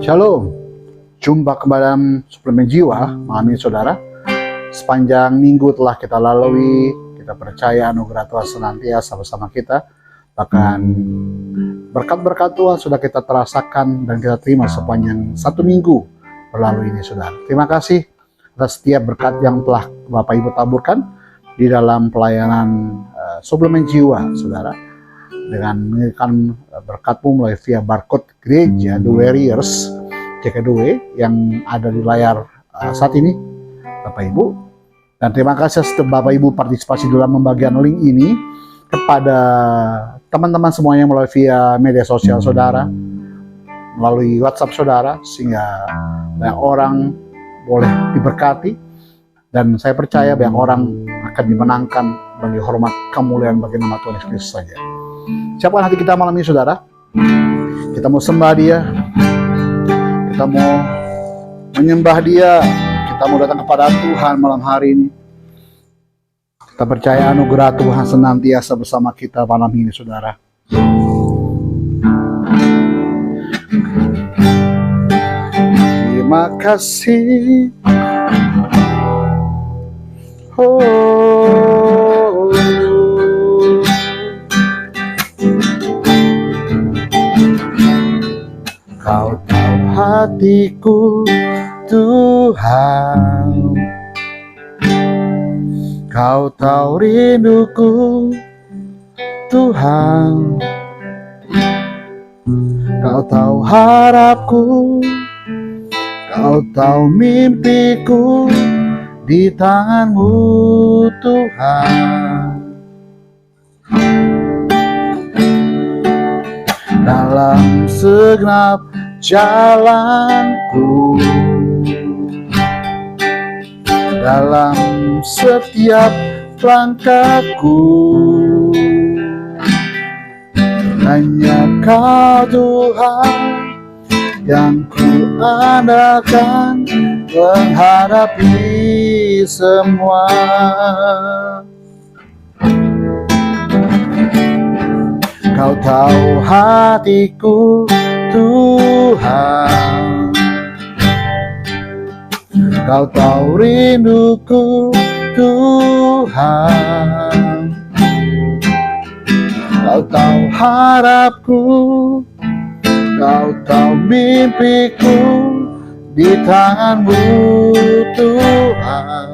Shalom, jumpa kembali dalam suplemen jiwa malam ini saudara. Sepanjang minggu telah kita lalui, kita percaya anugerah Tuhan senantiasa bersama kita. Bahkan berkat-berkat Tuhan sudah kita terasakan dan kita terima sepanjang satu minggu berlalu ini saudara. Terima kasih atas setiap berkat yang telah Bapak Ibu taburkan di dalam pelayanan suplemen jiwa saudara. Dengan mengirimkan berkatmu melalui via barcode gereja The Warriors JKW yang ada di layar saat ini Bapak Ibu. Dan terima kasih setelah Bapak Ibu partisipasi dalam pembagian link ini kepada teman-teman semuanya melalui via media sosial saudara, melalui WhatsApp saudara, sehingga banyak orang boleh diberkati. Dan saya percaya banyak orang akan dimenangkan bagi hormat kemuliaan bagi nama Tuhan Yesus Kristus saja. Siapkan hati kita malam ini saudara. Kita mau sembah Dia, kita mau menyembah Dia, kita mau datang kepada Tuhan malam hari ini. Kita percaya anugerah Tuhan senantiasa bersama kita malam ini saudara. Terima kasih. Kau tahu hatiku Tuhan, Kau tahu rinduku Tuhan, Kau tahu harapku, Kau tahu mimpiku di tangan-Mu Tuhan. Dalam segenap jalanku, dalam setiap langkahku, hanya Kau Tuhan yang ku andalkan menghadapi semua. Kau tahu hatiku Tuhan, Kau tahu rinduku Tuhan, Kau tahu harapku, Kau tahu mimpiku di tangan-Mu Tuhan.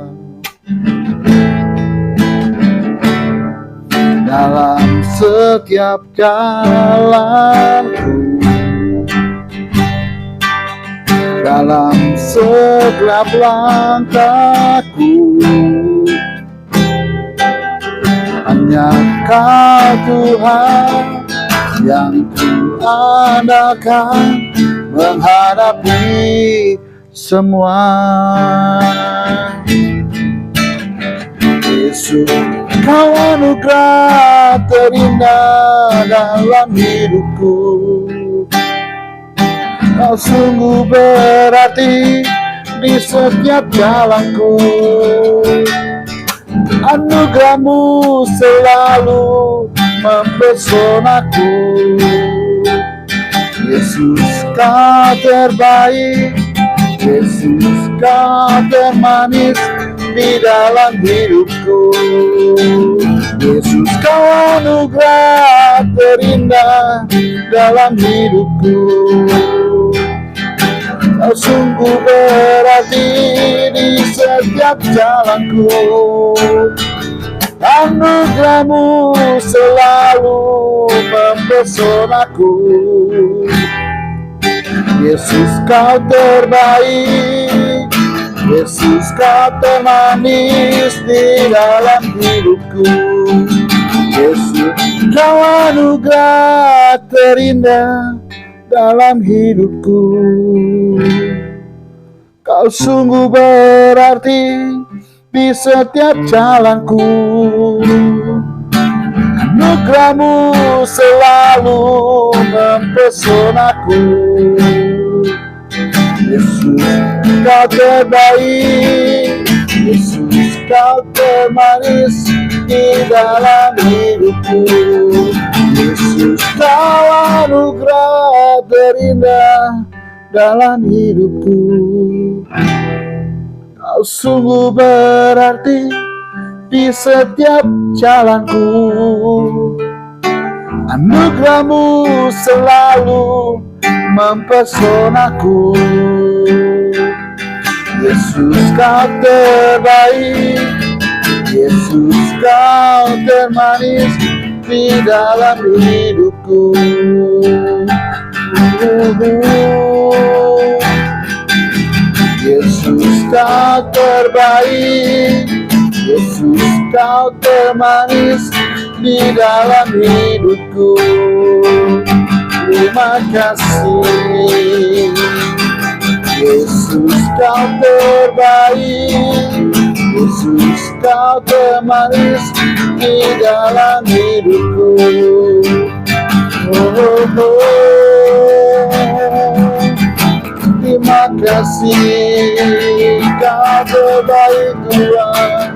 Dalam setiap jalanku, dalam setiap langkahku, hanya Kau Tuhan yang ku andalkan menghadapi semua. Yesus, Kau anugerah terindah dalam hidupku. Kau sungguh berarti di setiap jalanku. Anugerah-Mu selalu mempesonaku. Yesus, Kau terbaik. Yesus, Kau termanis di dalam hidupku. Yesus, Kau anugerah terindah dalam hidupku. Kau sungguh berarti di setiap jalanku. Anugerah-Mu selalu mempesonaku. Yesus, Kau terbaik. Yesus, Kau termanis di dalam hidupku. Yesus, Kau anugerah terindah dalam hidupku. Kau sungguh berarti di setiap jalanku. Anugerah-Mu selalu mempesonaku. Yesus, Kau terbaik. Yesus, Kau termanis di dalam hidupku. Yesus, Kau anugerah terindah dalam hidupku. Kau sungguh berarti di setiap jalanku. Anugerahmu selalu mempesonaku. Yesus, kau terbaik. Yesus, kau termanis di dalam hidupku. Yesus, kau terbaik. Yesus, kau termanis di dalam hidupku. Terima kasih. Yesus, kau terbaik. Yesus, kau termanis di dalam hidupku. Terima kasih, kau terbaik Tuhan.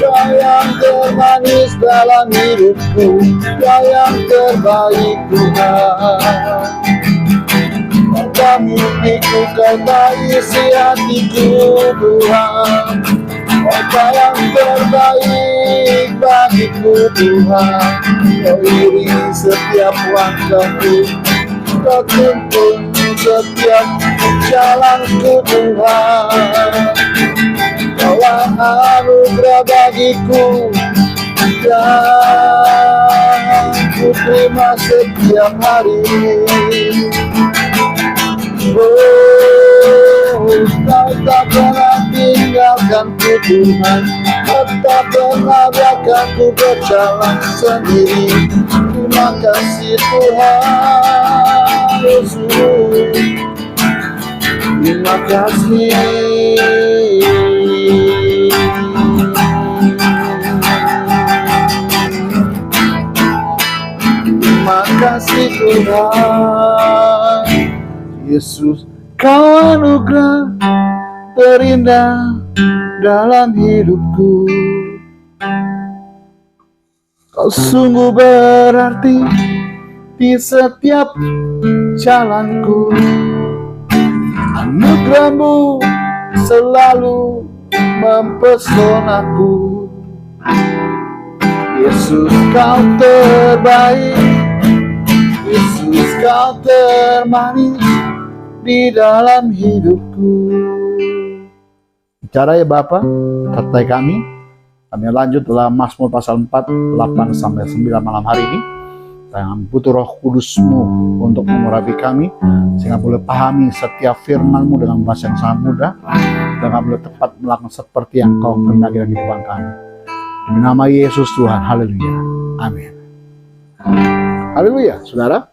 Kau yang termanis dalam hidupku. Kau yang terbaik Tuhan. Kau mimpiku, kau tak isi hatiku Tuhan. Kau yang terbaik bagiku Tuhan. Kau iringi setiap langkahku. Kau tuntun setiap jalanku Tuhan. Kau anugerah bagiku yang ku terima setiap hari. Kau tak pernah tinggalkanku Tuhan. Kau tak pernah biarkanku berjalan sendiri. Terima kasih Tuhan Yesus. Terima kasih. Terima kasih Tuhan Yesus. Kau anugerah terindah dalam hidupku. Kau sungguh berarti di setiap jalanku. Anugerahmu selalu mempesonaku. Yesus, kau terbaik. Yesus, kau termanis di dalam hidupku. Bicara ya Bapa, sertai kami. Kami lanjut dalam Mazmur pasal 4, 8-9 malam hari ini. Yang butuh Roh Kudus-Mu untuk mengurapi kami, sehingga boleh pahami setiap firman-Mu dengan bahasa yang sangat mudah, dan boleh tepat melakukan seperti yang Kau kehendaki dalam kehidupan kami. Demi nama Yesus Tuhan, haleluya, amin. Haleluya, saudara.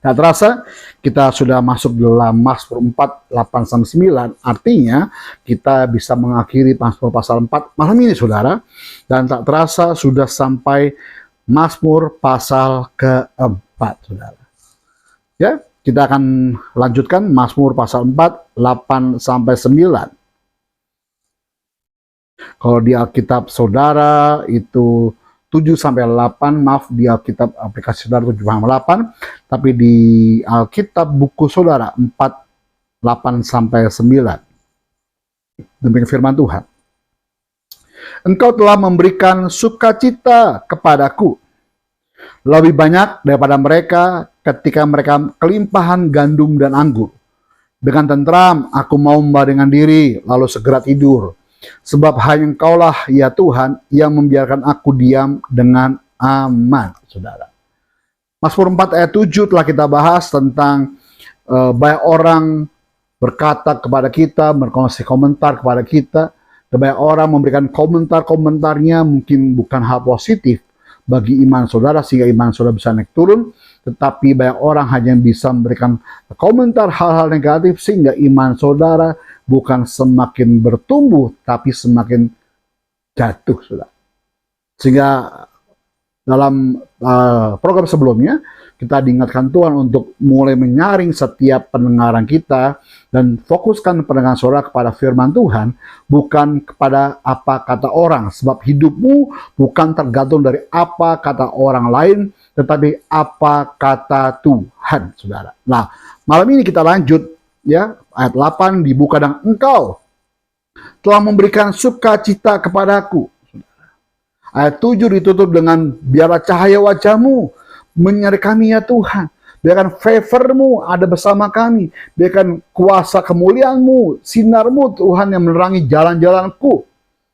Tak terasa kita sudah masuk dalam Mazmur 4, 8-9. Artinya kita bisa mengakhiri Mazmur pasal 4 malam ini saudara. Dan tak terasa sudah sampai Mazmur pasal keempat saudara. Ya, kita akan lanjutkan Mazmur pasal 4, 8-9. Kalau di Alkitab saudara itu 7-8, maaf di Alkitab aplikasi saudara 7-8, tapi di Alkitab buku saudara 4, 8-9. Demikian firman Tuhan. Engkau telah memberikan sukacita kepadaku, lebih banyak daripada mereka ketika mereka kelimpahan gandum dan anggur. Dengan tentram aku mau membaringkan diri, lalu segera tidur. Sebab hanya Engkaulah ya Tuhan yang membiarkan aku diam dengan aman, saudara. Mazmur 4 ayat 7 telah kita bahas tentang banyak orang berkata kepada kita, berkongsi komentar kepada kita. Banyak orang memberikan komentar-komentarnya mungkin bukan hal positif bagi iman saudara, sehingga iman saudara bisa naik turun. Tetapi banyak orang hanya bisa memberikan komentar hal-hal negatif sehingga iman saudara bukan semakin bertumbuh, tapi semakin jatuh, saudara. Sehingga dalam program sebelumnya, kita diingatkan Tuhan untuk mulai menyaring setiap pendengaran kita dan fokuskan pendengaran saudara kepada firman Tuhan, bukan kepada apa kata orang. Sebab hidupmu bukan tergantung dari apa kata orang lain, tetapi apa kata Tuhan, saudara. Nah, malam ini kita lanjut ya, ayat 8 dibuka dengan engkau telah memberikan sukacita kepadaku. Ayat 7 ditutup dengan biarlah cahaya wajahmu menyinari kami ya Tuhan. Biarkan favor-mu ada bersama kami. Biarkan kuasa kemuliaan-mu, sinar-mu Tuhan yang menerangi jalan-jalanku.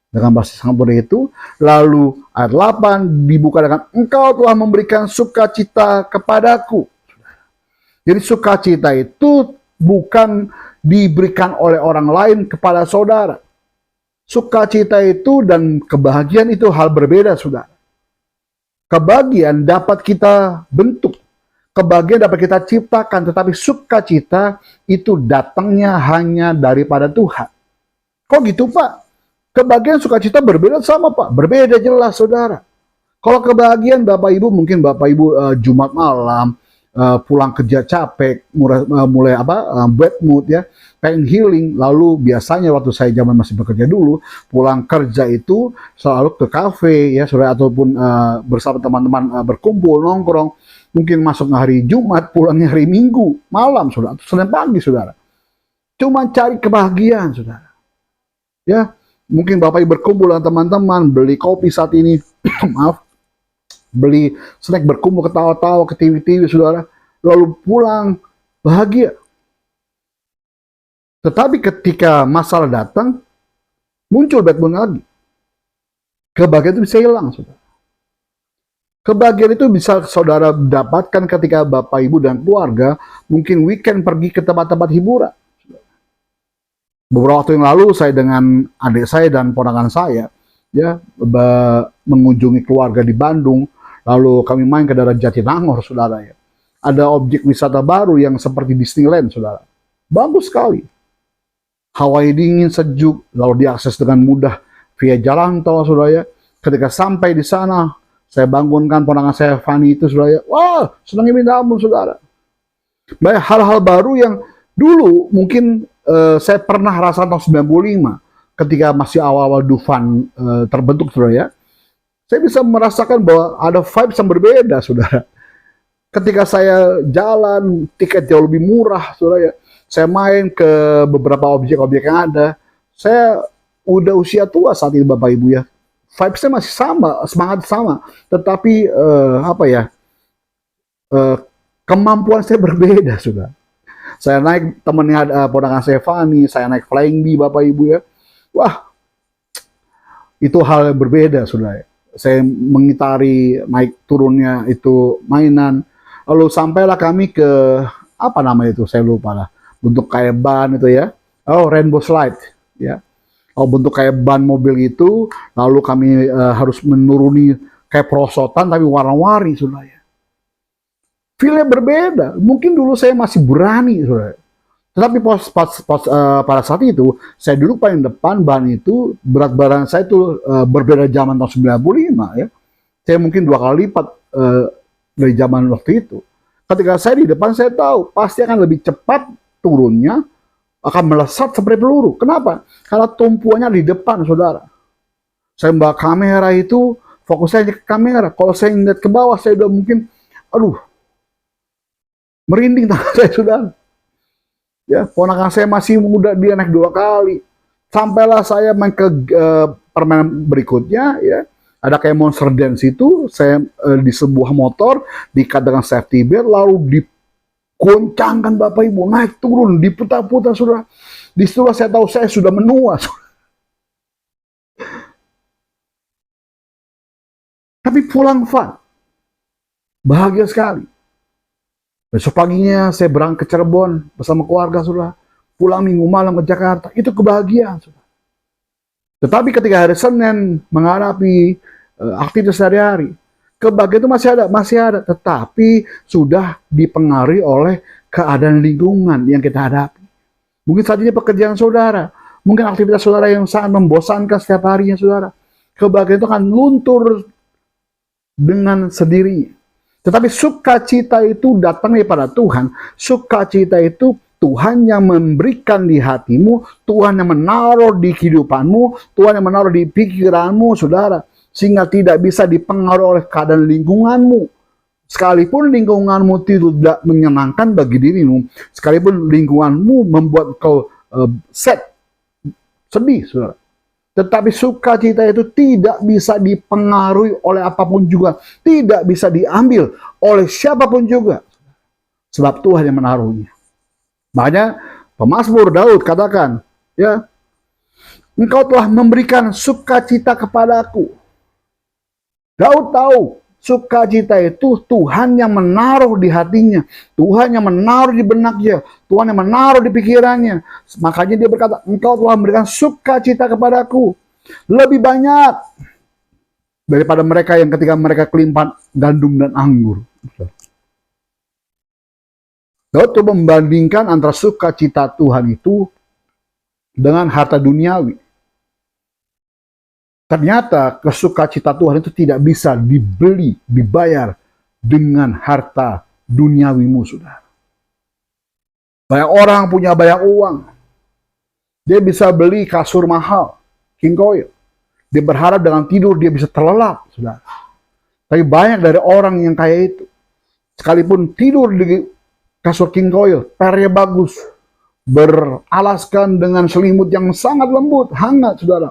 Dengan bahasa sangat mudah itu. Lalu ayat 8 dibuka dengan engkau telah memberikan sukacita kepadaku. Jadi sukacita itu bukan diberikan oleh orang lain kepada saudara. Sukacita itu dan kebahagiaan itu hal berbeda, saudara. Kebahagiaan dapat kita bentuk, kebahagiaan dapat kita ciptakan, tetapi sukacita itu datangnya hanya daripada Tuhan. Kok gitu, Pak? Kebahagiaan sukacita berbeda sama, Pak? Berbeda jelas, saudara. Kalau kebahagiaan Bapak Ibu, mungkin Bapak Ibu Jumat malam, pulang kerja capek, mulai bad mood ya, pengen healing. Lalu biasanya waktu saya zaman masih bekerja dulu, pulang kerja itu selalu ke kafe ya, saudara, ataupun bersama teman-teman berkumpul nongkrong. Mungkin masuk hari Jumat, pulangnya hari Minggu malam, saudara, atau Senin pagi, saudara. Cuma cari kebahagiaan, saudara. Ya, mungkin Bapak Ibu berkumpul dengan teman-teman, beli kopi saat ini, maaf, beli snack, berkumpul, ketawa-tawa, ke TV-TV, saudara, lalu pulang bahagia. Tetapi ketika masalah datang, muncul bad mood lagi. Kebahagiaan itu bisa hilang, saudara. Kebahagiaan itu bisa saudara dapatkan ketika Bapak, Ibu, dan keluarga mungkin weekend pergi ke tempat-tempat hiburan. Beberapa waktu yang lalu saya dengan adik saya dan ponakan saya ya mengunjungi keluarga di Bandung. Lalu kami main ke daerah Jatinangor, saudara ya. Ada objek wisata baru yang seperti Disneyland, saudara. Bagus sekali. Hawaii dingin, sejuk, lalu diakses dengan mudah via jalan tol, saudara ya. Ketika sampai di sana, saya bangunkan ponakan saya, Fani itu, saudara ya. Wah, senang minta ampun, saudara. Banyak hal-hal baru yang dulu mungkin saya pernah rasa tahun 95, ketika masih awal-awal Dufan terbentuk, saudara ya. Saya bisa merasakan bahwa ada vibes yang berbeda, saudara. Ketika saya jalan, tiket jauh lebih murah, saudara ya. Saya main ke beberapa objek-objek yang ada. Saya udah usia tua saat ini, Bapak Ibu ya. Vibes-nya masih sama, semangat sama. Tetapi kemampuan saya berbeda, saudara. Saya naik, temennya ponakan saya Fani, saya naik Flying Bee, Bapak Ibu ya. Wah, itu hal yang berbeda, saudara. Saya mengitari naik turunnya itu mainan. Lalu sampailah kami ke apa nama itu, saya lupa lah. Bentuk kayak ban itu ya. Oh, Rainbow Slide ya. Oh, bentuk kayak ban mobil itu. Lalu kami harus menuruni kayak perosotan tapi warna-warni, saudara ya. Feel-nya berbeda. Mungkin dulu saya masih berani, saudara. Tetapi pada saat itu, saya duduk paling depan, ban itu, berat badan saya itu berbeda zaman tahun 95 ya. Saya mungkin 2 kali lipat dari zaman waktu itu. Ketika saya di depan, saya tahu pasti akan lebih cepat turunnya, akan melesat seperti peluru. Kenapa? Karena tumpuannya di depan, saudara. Saya membawa kamera itu, fokusnya ke kamera. Kalau saya ngeliat ke bawah, saya udah mungkin, aduh, merinding tangan saya, saudara. Ya, ponakan saya masih muda, dia naik 2 kali. Sampailah saya main ke permainan berikutnya, ya. Ada kayak Monster Dance itu, saya di sebuah motor, diikat dengan safety belt, lalu dikoncangkan Bapak Ibu, naik turun, diputar-putar, saudara. Di situ saya tahu saya sudah menua, saudara. Tapi pulang fun. Bahagia sekali. Besok paginya saya berangkat ke Cirebon bersama keluarga, saudara. Pulang Minggu malam ke Jakarta. Itu kebahagiaan, saudara. Tetapi ketika hari Senin menghadapi aktivitas sehari-hari, kebahagiaan itu masih ada. Tetapi sudah dipengaruhi oleh keadaan lingkungan yang kita hadapi. Mungkin saat ini pekerjaan saudara. Mungkin aktivitas saudara yang sangat membosankan setiap harinya, saudara. Kebahagiaan itu akan luntur dengan sendirinya. Tetapi sukacita itu datang daripada Tuhan. Sukacita itu Tuhan yang memberikan di hatimu, Tuhan yang menaruh di kehidupanmu, Tuhan yang menaruh di pikiranmu, saudara. Sehingga tidak bisa dipengaruhi oleh keadaan lingkunganmu. Sekalipun lingkunganmu tidak menyenangkan bagi dirimu, sekalipun lingkunganmu membuat kau sedih, saudara. Tetapi sukacita itu tidak bisa dipengaruhi oleh apapun juga, tidak bisa diambil oleh siapapun juga, sebab Tuhan yang menaruhnya. Makanya pemazmur Daud katakan, ya, Engkau telah memberikan sukacita kepadaku. Daud tahu sukacita itu Tuhan yang menaruh di hatinya, Tuhan yang menaruh di benaknya, Tuhan yang menaruh di pikirannya. Makanya dia berkata, Engkau telah memberikan sukacita kepadaku lebih banyak daripada mereka yang ketika mereka kelimpahan gandum dan anggur. Daud membandingkan antara sukacita Tuhan itu dengan harta duniawi. Ternyata sukacita Tuhan itu tidak bisa dibeli, dibayar dengan harta duniawimu, saudara. Banyak orang punya banyak uang. Dia bisa beli kasur mahal, king coil. Dia berharap dengan tidur dia bisa terlelap, saudara. Tapi banyak dari orang yang kaya itu, sekalipun tidur di kasur king coil, pernya bagus, beralaskan dengan selimut yang sangat lembut, hangat, saudara.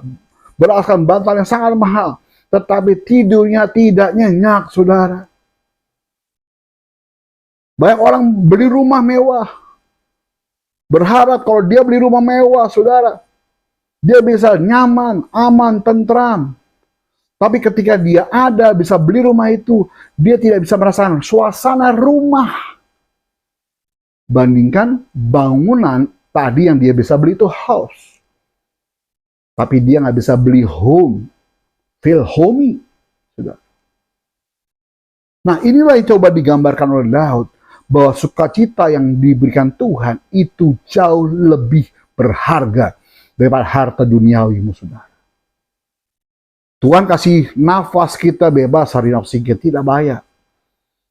Beralaskan bantal yang sangat mahal, tetapi tidurnya tidak nyenyak, saudara. Banyak orang beli rumah mewah, berharap kalau dia beli rumah mewah, saudara, dia bisa nyaman, aman, tentram. Tapi ketika dia bisa beli rumah itu, dia tidak bisa merasakan suasana rumah. Bandingkan bangunan tadi yang dia bisa beli itu house. Tapi dia nggak bisa beli home, feel homey. Sudah. Nah, inilah yang coba digambarkan oleh Daud, bahwa sukacita yang diberikan Tuhan itu jauh lebih berharga daripada harta duniawimu, saudara. Tuhan kasih nafas kita bebas, hari oksigen tidak bayar.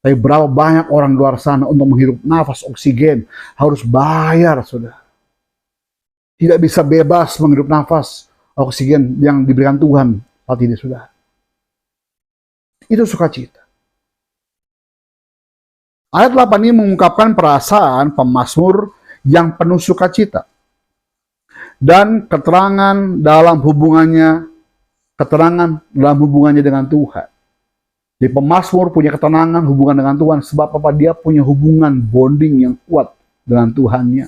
Tapi berapa banyak orang luar sana untuk menghirup nafas oksigen harus bayar, saudara. Tidak bisa bebas menghirup nafas oksigen yang diberikan Tuhan saat ini, saudara. Itu sukacita. Ayat 8 ini mengungkapkan perasaan pemazmur yang penuh sukacita dan keterangan dalam hubungannya dengan Tuhan. Jadi pemazmur punya ketenangan hubungan dengan Tuhan, sebab apa? Dia punya hubungan bonding yang kuat dengan Tuhannya.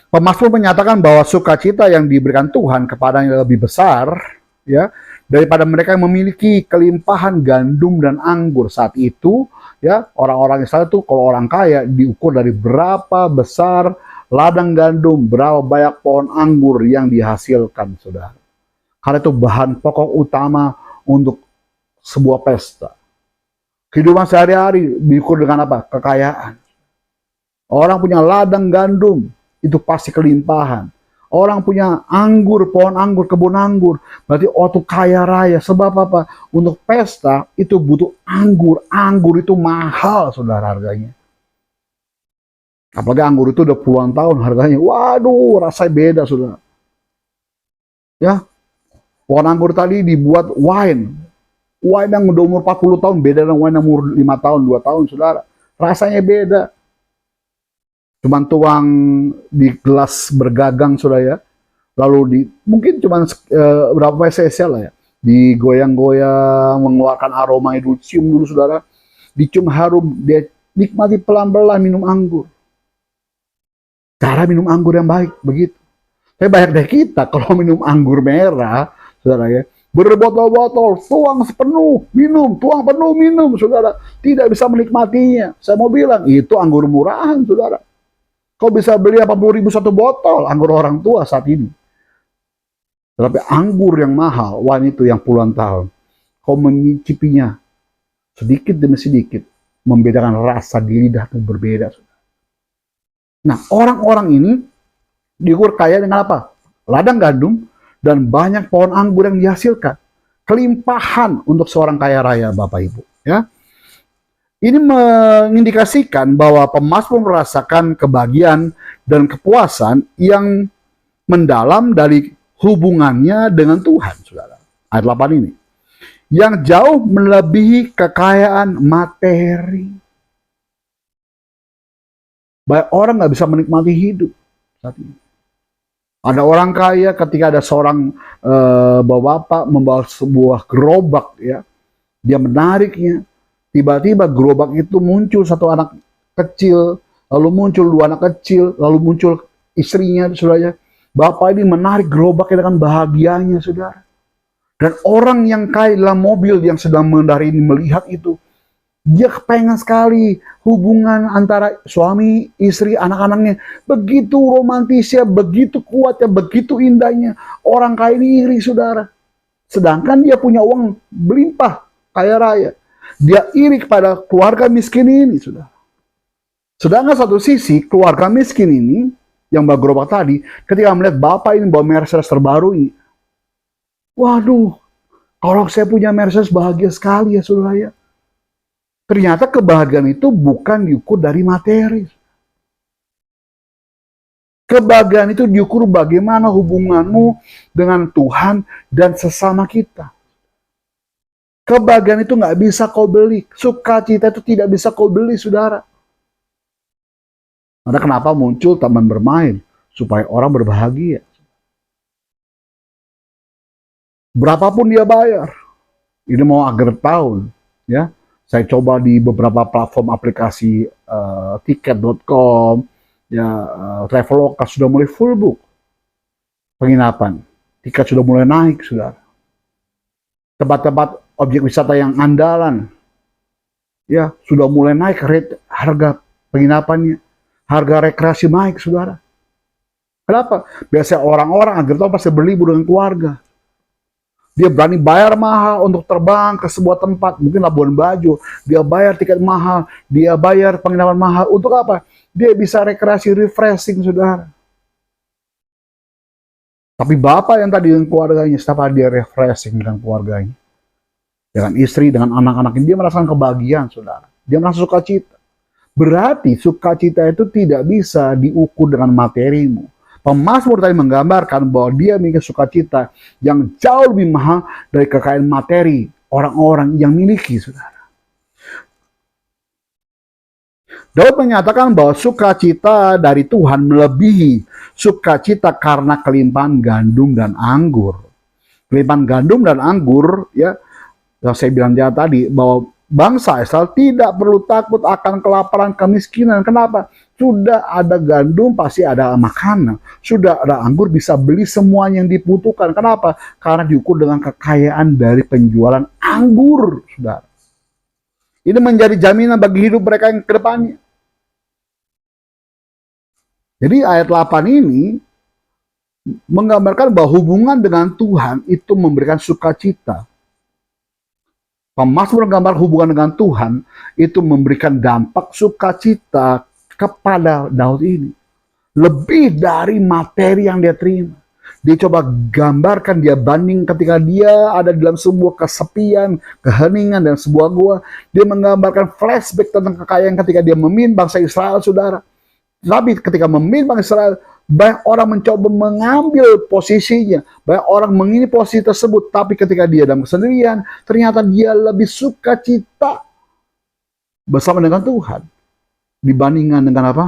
Pemazmur menyatakan bahwa sukacita yang diberikan Tuhan kepadanya lebih besar, ya, daripada mereka yang memiliki kelimpahan gandum dan anggur. Saat itu, ya, orang-orang Israel itu kalau orang kaya diukur dari berapa besar ladang gandum, berapa banyak pohon anggur yang dihasilkan, saudara. Karena itu bahan pokok utama untuk sebuah pesta. Kehidupan sehari-hari diukur dengan apa? Kekayaan. Orang punya ladang gandum, itu pasti kelimpahan. Orang punya anggur, pohon anggur, kebun anggur, berarti itu kaya raya. Sebab apa? Untuk pesta itu butuh anggur. Anggur itu mahal, saudara, harganya. Apalagi anggur itu udah puluhan tahun harganya. Waduh, rasanya beda, saudara. Ya, pohon anggur tadi dibuat wine. Wine yang udah umur 40 tahun beda dengan wine yang umur 5 tahun, 2 tahun, saudara. Rasanya beda. Cuman tuang di gelas bergagang, saudara, ya. Lalu mungkin cuman berapa cc lah, ya. Digoyang-goyang, mengeluarkan aroma itu, cium dulu, saudara. Dicium harum, dia nikmati pelan-pelan minum anggur. Cara minum anggur yang baik, begitu. Tapi banyak dari kita kalau minum anggur merah, saudara, ya, berbotol-botol, tuang sepenuh, minum, tuang penuh, minum, saudara. Tidak bisa menikmatinya. Saya mau bilang, itu anggur murahan, saudara. Kau bisa beli 80.000 satu botol anggur orang tua saat ini. Tetapi anggur yang mahal, wine itu yang puluhan tahun, kau mencicipinya sedikit demi sedikit, membedakan rasa di lidah itu berbeda. Nah, orang-orang ini diukur kaya dengan apa? Ladang gandum dan banyak pohon anggur yang dihasilkan. Kelimpahan untuk seorang kaya raya, Bapak Ibu. Ya. Ini mengindikasikan bahwa pemazmur merasakan kebahagiaan dan kepuasan yang mendalam dari hubungannya dengan Tuhan, saudara. Ayat 8 ini. yang jauh melebihi kekayaan materi. Banyak orang nggak bisa menikmati hidup saat ini. Ada orang kaya ketika ada seorang bapak membawa sebuah gerobak, ya, dia menariknya, tiba-tiba gerobak itu muncul satu anak kecil, lalu muncul dua anak kecil, lalu muncul istrinya, saudara. Bapak ini menarik gerobaknya dengan bahagianya, saudara. Dan orang yang kaya dalam mobil yang sedang mengendarai ini melihat itu, dia kepengen sekali hubungan antara suami, istri, anak-anaknya. Begitu romantisnya, begitu kuatnya, begitu indahnya. Orang kaya ini iri, saudara. Sedangkan dia punya uang berlimpah, kaya raya. Dia iri kepada keluarga miskin ini, saudara. Sedangkan satu sisi, keluarga miskin ini, yang bawa gerobak tadi, ketika melihat bapak ini bawa Mercedes terbaru ini, waduh, kalau saya punya Mercedes bahagia sekali ya, saudara ya. Ternyata kebahagiaan itu bukan diukur dari materi. Kebahagiaan itu diukur bagaimana hubunganmu dengan Tuhan dan sesama kita. Kebahagiaan itu nggak bisa kau beli. Sukacita itu tidak bisa kau beli, saudara. Karena kenapa muncul taman bermain? Supaya orang berbahagia. Berapapun dia bayar. Ini mau akhir tahun, ya. Saya coba di beberapa platform aplikasi tiket.com, ya, Traveloka sudah mulai full book penginapan. Tiket sudah mulai naik, saudara. Tempat-tempat objek wisata yang andalan, ya, sudah mulai naik rate harga penginapannya. Harga rekreasi naik, saudara. Kenapa? Biasanya orang-orang akhir tahun pasti berlibur dengan keluarga. Dia berani bayar mahal untuk terbang ke sebuah tempat, mungkin Labuan Bajo. Dia bayar tiket mahal, dia bayar penginapan mahal. Untuk apa? Dia bisa rekreasi, refreshing, saudara. Tapi bapak yang tadi dengan keluarganya, setiap hari dia refreshing dengan keluarganya, dengan istri, dengan anak-anaknya, dia merasakan kebahagiaan, saudara. Dia merasa sukacita. Berarti sukacita itu tidak bisa diukur dengan materimu. Pemazmur tadi menggambarkan bahwa dia memiliki sukacita yang jauh lebih mahal dari kekayaan materi orang-orang yang miliki, saudara. Daud menyatakan bahwa sukacita dari Tuhan melebihi sukacita karena kelimpahan gandum dan anggur. Kelimpahan gandum dan anggur, ya, yang saya bilang dia tadi, bahwa bangsa Israel tidak perlu takut akan kelaparan, kemiskinan. Kenapa? Sudah ada gandum, pasti ada makanan. Sudah ada anggur, bisa beli semua yang dibutuhkan. Kenapa? Karena diukur dengan kekayaan dari penjualan anggur, saudara. Ini menjadi jaminan bagi hidup mereka yang ke depannya. Jadi ayat 8 ini menggambarkan bahwa hubungan dengan Tuhan itu memberikan sukacita. Pemazmur menggambar hubungan dengan Tuhan itu memberikan dampak sukacita kepada Daud ini. Lebih dari materi yang dia terima. Dia coba gambarkan, dia banding ketika dia ada dalam sebuah kesepian, keheningan, dan sebuah gua. Dia menggambarkan flashback tentang kekayaan ketika dia memimpin bangsa Israel, saudara. Tapi ketika memimpin bangsa Israel, banyak orang mencoba mengambil posisinya. Banyak orang mengini posisi tersebut. Tapi ketika dia dalam kesendirian, ternyata dia lebih sukacita bersama dengan Tuhan dibandingkan dengan apa?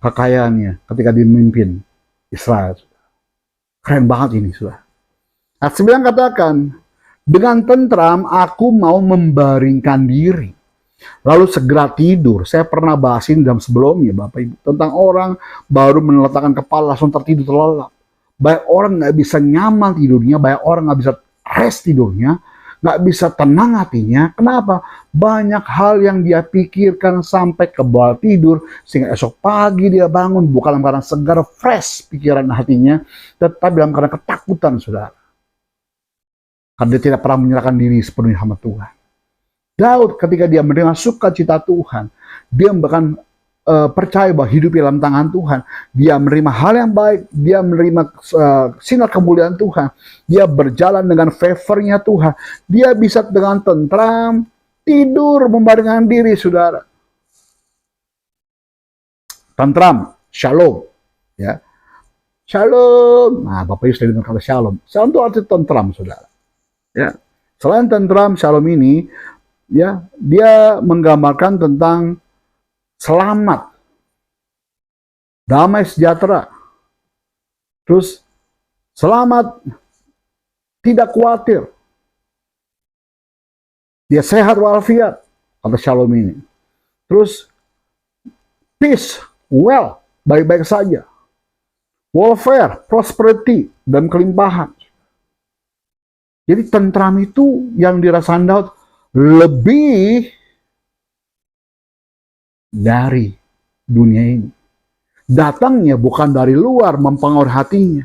Kekayaannya ketika dia memimpin Israel. Keren banget ini, sudah. Ayat 9 katakan, dengan tentram aku mau membaringkan diri, lalu segera tidur. Saya pernah bahas ini dalam sebelumnya, Bapak Ibu, tentang orang baru meletakkan kepala langsung tertidur terlelap. Banyak orang nggak bisa nyaman tidurnya, banyak orang nggak bisa rest tidurnya, nggak bisa tenang hatinya. Kenapa? Banyak hal yang dia pikirkan sampai ke bawah tidur, sehingga esok pagi dia bangun bukan dalam keadaan segar, fresh pikiran hatinya, tetapi dalam keadaan ketakutan, saudara. Karena dia tidak pernah menyerahkan diri sepenuhnya sama Tuhan. Daud ketika dia menerima sukacita Tuhan, dia bahkan percaya bahwa hidup dalam tangan Tuhan. Dia menerima hal yang baik, dia menerima sinar kemuliaan Tuhan, dia berjalan dengan favornya Tuhan, dia bisa dengan tentram tidur membaringkan diri, saudara. Tentram, shalom, ya. Shalom. Nah, Bapak Ibu sudah dengar kata shalom. Shalom itu arti tentram, saudara. Ya. Selain tentram, shalom ini, ya, dia menggambarkan tentang selamat, damai sejahtera. Terus selamat, tidak khawatir. Dia sehat walafiat, kata shalom ini. Terus peace, well, baik-baik saja. Welfare, prosperity, dan kelimpahan. Jadi tentram itu yang dirasakan Daud lebih dari dunia ini. Datangnya bukan dari luar mempengaruhi hatinya,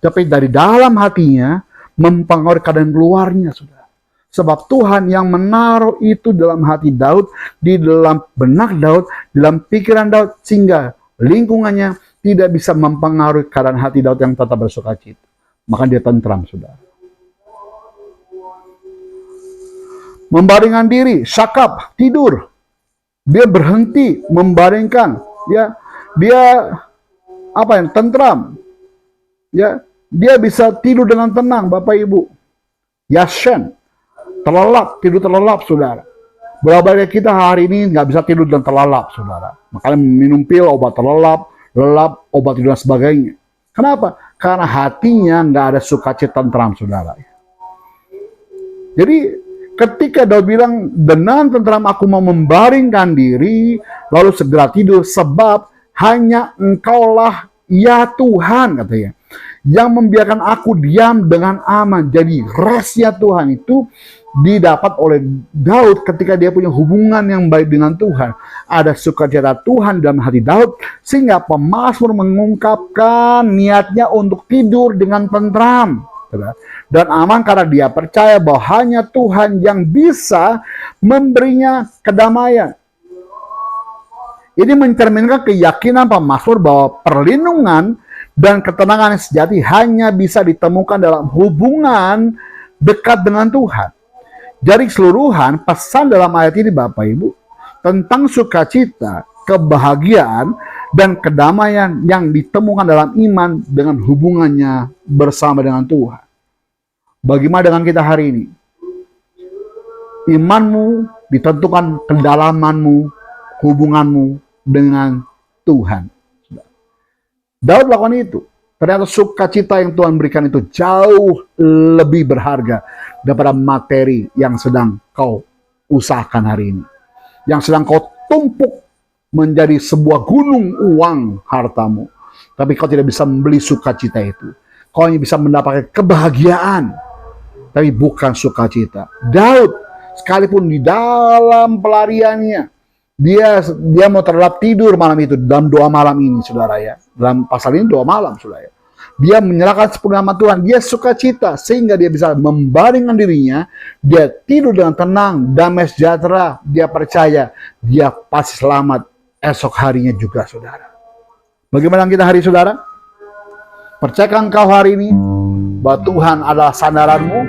tapi dari dalam hatinya mempengaruhi keadaan luarnya, saudara. Sebab Tuhan yang menaruh itu dalam hati Daud, di dalam benak Daud, dalam pikiran Daud, sehingga lingkungannya tidak bisa mempengaruhi keadaan hati Daud yang tetap bersukacita. Maka dia tentram, saudara. Membaringkan diri, syakap, tidur. Dia berhenti membaringkan, ya. Dia tentram. Ya, dia bisa tidur dengan tenang, Bapak Ibu. Yashen, terlelap, tidur terlelap, saudara. Berapa banyak kita hari ini nggak bisa tidur dan terlelap, saudara. Makanya minum pil, obat terlelap, lelap, obat tidur dan sebagainya. Kenapa? Karena hatinya nggak ada sukacita tentram, saudara. Jadi ketika Daud bilang, dengan tentram aku mau membaringkan diri, lalu segera tidur, sebab hanya Engkaulah ya Tuhan, katanya, yang membiarkan aku diam dengan aman. Jadi restnya Tuhan itu didapat oleh Daud ketika dia punya hubungan yang baik dengan Tuhan. Ada sukacita Tuhan dalam hati Daud, sehingga pemazmur mengungkapkan niatnya untuk tidur dengan tentram dan aman, karena dia percaya bahwa hanya Tuhan yang bisa memberinya kedamaian. Ini mencerminkan keyakinan pemazmur bahwa perlindungan dan ketenangan yang sejati hanya bisa ditemukan dalam hubungan dekat dengan Tuhan. Jadi keseluruhan pesan dalam ayat ini, Bapak Ibu, tentang sukacita, kebahagiaan, dan kedamaian yang ditemukan dalam iman dengan hubungannya bersama dengan Tuhan. Bagaimana dengan kita hari ini? Imanmu ditentukan kedalamanmu, hubunganmu dengan Tuhan. Daud lakukan itu. Ternyata sukacita yang Tuhan berikan itu jauh lebih berharga daripada materi yang sedang kau usahakan hari ini. Yang sedang kau tumpuk menjadi sebuah gunung uang hartamu. Tapi kau tidak bisa membeli sukacita itu. Kau hanya bisa mendapatkan kebahagiaan, tapi bukan sukacita. Daud, sekalipun di dalam pelariannya, dia mau terlelap tidur malam itu dalam doa malam ini, saudara ya. Dalam pasal ini doa malam, saudara ya. Dia menyerahkan sepenuhnya sama Tuhan. Dia sukacita sehingga dia bisa membaringkan dirinya. Dia tidur dengan tenang, damai sejahtera. Dia percaya dia pasti selamat esok harinya juga, saudara. Bagaimana kita hari, saudara? Percayakan kau hari ini bahwa Tuhan adalah sandaranmu,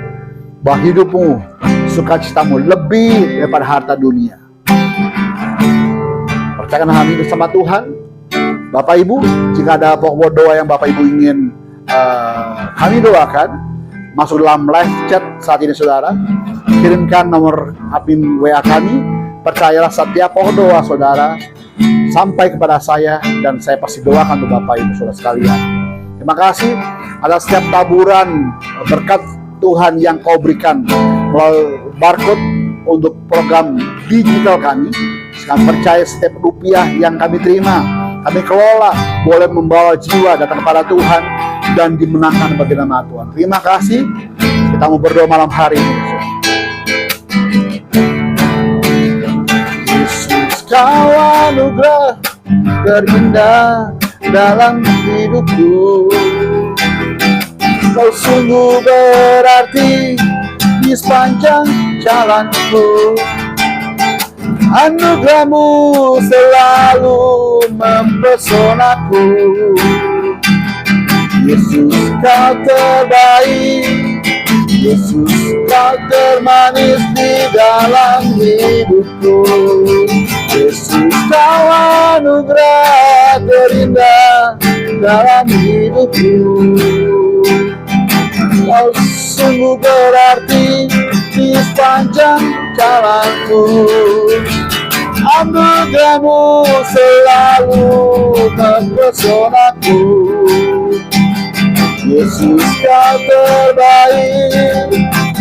bahwa hidupmu, sukacitamu lebih daripada harta dunia. Percayakan hal ini sama Tuhan. Bapak Ibu, jika ada pokok doa yang Bapak Ibu ingin kami doakan, masuk dalam live chat saat ini, saudara. Kirimkan nomor admin WA kami. Percayalah setiap pokok doa, saudara, sampai kepada saya, dan saya pasti doakan untuk Bapak Ibu saudara sekalian. Terima kasih atas setiap taburan berkat Tuhan yang kau berikan melalui barcode untuk program digital kami. Kami percaya setiap rupiah yang kami terima, kami kelola, boleh membawa jiwa datang kepada Tuhan dan dimenangkan bagi nama Tuhan. Terima kasih. Kita mau berdoa malam hari ini. Yesus, kau anugerah terindah dalam hidupku. Kau sungguh berarti di sepanjang jalanku. Anugerahmu selalu mempesonaku. Yesus, kau terbaik. Yesus, kau termanis di dalam hidupku. Yesus, kau anugerah terindah dalam hidupku. Kau sungguh berarti di sepanjang jalanku. Anugerahmu selalu mempesonaku. Yesus kau terbaik,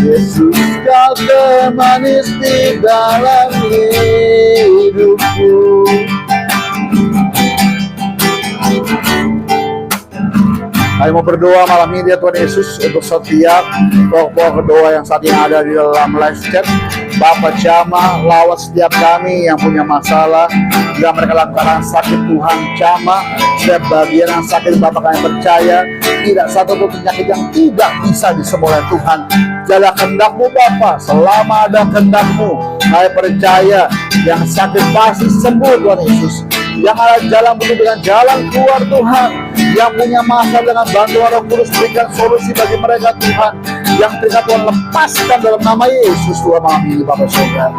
Yesus kau termanis di dalam hidupku. Kami mau berdoa malam ini ya Tuhan Yesus untuk setiap pokok doa yang saat ini ada di dalam live chat. Bapak jamah lawat setiap kami yang punya masalah, jika mereka lantaran sakit Tuhan jamah setiap bagian yang sakit. Bapak kami percaya tidak satu pun penyakit yang tidak bisa disembuh oleh Tuhan. Jaga kehendak-Mu Bapa, selama ada kehendak-Mu kami percaya yang sakit pasti sembuh Tuhan Yesus. Yang ada jalan penuh dengan jalan keluar Tuhan. Yang punya masalah dengan bantuan Roh Kudus berikan solusi bagi mereka Tuhan. Yang terikat Tuhan lepaskan dalam nama Yesus Tuhan malam ini Bapak Saudara.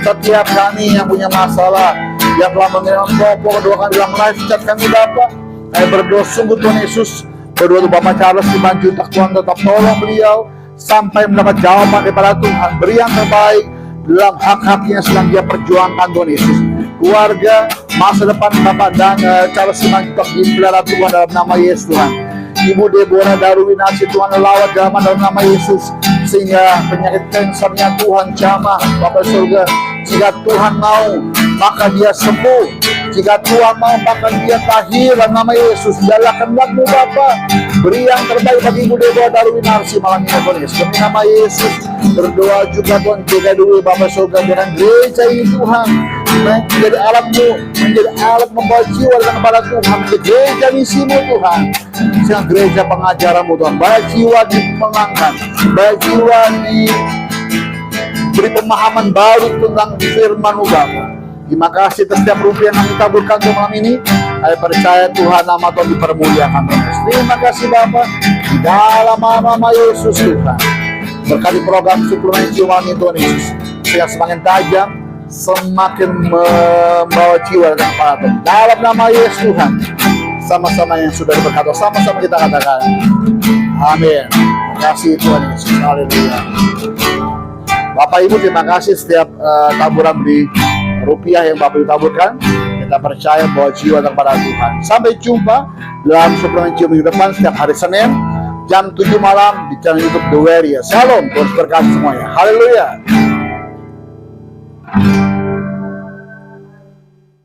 Setiap kami yang punya masalah, yang telah mengirim pokok doa kami dalam live chat kami Bapak, kami berdoa sungguh Tuhan Yesus. Berdoa untuk Bapak Charles Simanjuntak, Tuhan tetap tolong beliau sampai mendapat jawaban daripada Tuhan. Beri yang terbaik dalam hak-haknya sedang dia perjuangkan Tuhan Yesus. Keluarga, masa depan Bapak dan Charles Simanjuntak dipelihara Tuhan dalam nama Yesus Tuhan. Ibu Deborah Darwinasi Tuhan lawat dalam nama Yesus, sehingga penyakit kansernya Tuhan jamah Bapak surga. Jika Tuhan mau maka dia sembuh, jika Tuhan mau maka dia lahir dalam nama Yesus. Dalam kehendak-Mu Bapa, beri yang terbaik bagi Ibu Deborah Darwinasi malam ini Tuhan Yesus. Demi nama Yesus berdoa juga Tuhan, jaga dulu Bapak surga dengan gereja ini Tuhan, menjadi alat-Mu, menjadi alat membawa jiwa dengan kepada Tuhan, menjadi gereja misi-Mu Tuhan, sehingga gereja pengajaran-Mu Tuhan, banyak jiwa dimenangkan, banyak jiwa diberi pemahaman baru tentang firman-Mu Bapa. Terima kasih atas setiap rupiah yang kami taburkan untuk malam ini. Saya percaya Tuhan nama Tuhan dipermuliakan terus. Terima kasih Bapa, di dalam nama Yesus Tuhan. Berkati program suplemen jiwa ini Tuhan Yesus, sehingga semakin tajam, semakin membawa jiwa dan kepala Tuhan. Dalam nama Yesus Tuhan, sama-sama yang sudah berkata, sama-sama kita katakan amin. Terima kasih Tuhan Yesus. Haleluya. Bapak Ibu, terima kasih setiap taburan beli rupiah yang Bapak Ibu taburkan. Kita percaya bahwa jiwa kepada Tuhan. Sampai jumpa dalam suplemen jiwa minggu depan setiap hari Senin jam 7 malam di channel YouTube The Warrior. Shalom, Tuhan berkati semuanya. Haleluya.